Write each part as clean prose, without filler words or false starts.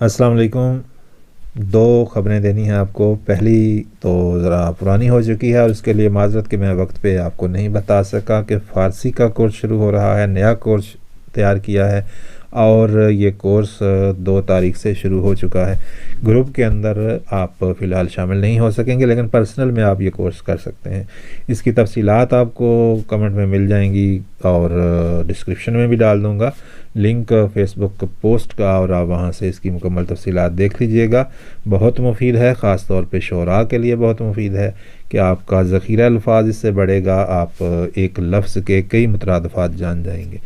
السلام علیکم۔ دو خبریں دینی ہیں آپ کو۔ پہلی تو ذرا پرانی ہو چکی ہے اور اس کے لیے معذرت کہ میں وقت پہ آپ کو نہیں بتا سکا کہ فارسی کا کورس شروع ہو رہا ہے، نیا کورس تیار کیا ہے اور یہ کورس 2 تاریخ سے شروع ہو چکا ہے۔ گروپ کے اندر آپ فی الحال شامل نہیں ہو سکیں گے، لیکن پرسنل میں آپ یہ کورس کر سکتے ہیں۔ اس کی تفصیلات آپ کو کمنٹ میں مل جائیں گی اور ڈسکرپشن میں بھی ڈال دوں گا لنک فیس بک پوسٹ کا، اور آپ وہاں سے اس کی مکمل تفصیلات دیکھ لیجئے گا۔ بہت مفید ہے، خاص طور پہ شعراء کے لیے بہت مفید ہے کہ آپ کا ذخیرہ الفاظ اس سے بڑھے گا، آپ ایک لفظ کے کئی مترادفات جان جائیں گے۔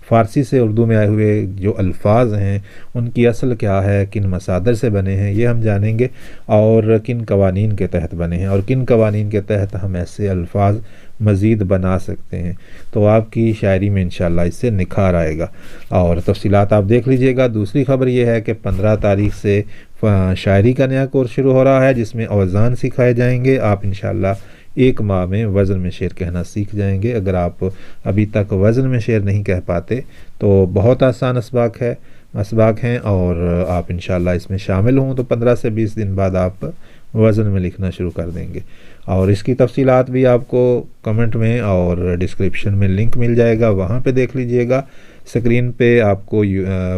فارسی سے اردو میں آئے ہوئے جو الفاظ ہیں ان کی اصل کیا ہے، کن مصادر سے بنے ہیں یہ ہم جانیں گے، اور کن قوانین کے تحت بنے ہیں اور کن قوانین کے تحت ہم ایسے الفاظ مزید بنا سکتے ہیں۔ تو آپ کی شاعری میں انشاءاللہ اس سے نکھار آئے گا، اور تفصیلات آپ دیکھ لیجئے گا۔ دوسری خبر یہ ہے کہ 15 تاریخ سے شاعری کا نیا کورس شروع ہو رہا ہے جس میں اوزان سکھائے جائیں گے۔ آپ انشاءاللہ 1 ماہ میں وزن میں شعر کہنا سیکھ جائیں گے۔ اگر آپ ابھی تک وزن میں شعر نہیں کہہ پاتے تو بہت آسان اسباق ہیں، اور آپ انشاءاللہ اس میں شامل ہوں تو 15 سے 20 دن بعد آپ وزن میں لکھنا شروع کر دیں گے۔ اور اس کی تفصیلات بھی آپ کو کمنٹ میں اور ڈسکرپشن میں لنک مل جائے گا، وہاں پہ دیکھ لیجئے گا۔ سکرین پہ آپ کو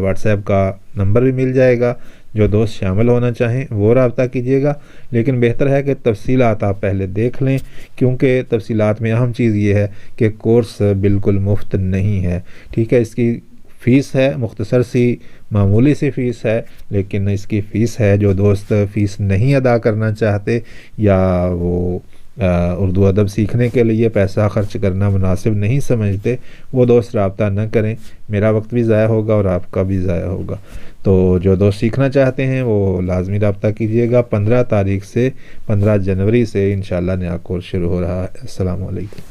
واٹس ایپ کا نمبر بھی مل جائے گا، جو دوست شامل ہونا چاہیں وہ رابطہ کیجئے گا، لیکن بہتر ہے کہ تفصیلات آپ پہلے دیکھ لیں، کیونکہ تفصیلات میں اہم چیز یہ ہے کہ کورس بالکل مفت نہیں ہے۔ ٹھیک ہے، اس کی فیس ہے، مختصر سی معمولی سی فیس ہے، لیکن اس کی فیس ہے، جو دوست فیس نہیں ادا کرنا چاہتے یا وہ اردو ادب سیکھنے کے لیے پیسہ خرچ کرنا مناسب نہیں سمجھتے، وہ دوست رابطہ نہ کریں، میرا وقت بھی ضائع ہوگا اور آپ کا بھی ضائع ہوگا۔ تو جو دوست سیکھنا چاہتے ہیں وہ لازمی رابطہ کیجیے گا۔ 15 تاریخ سے 15 جنوری سے انشاءاللہ نیا کورس شروع ہو رہا ہے۔ السلام علیکم۔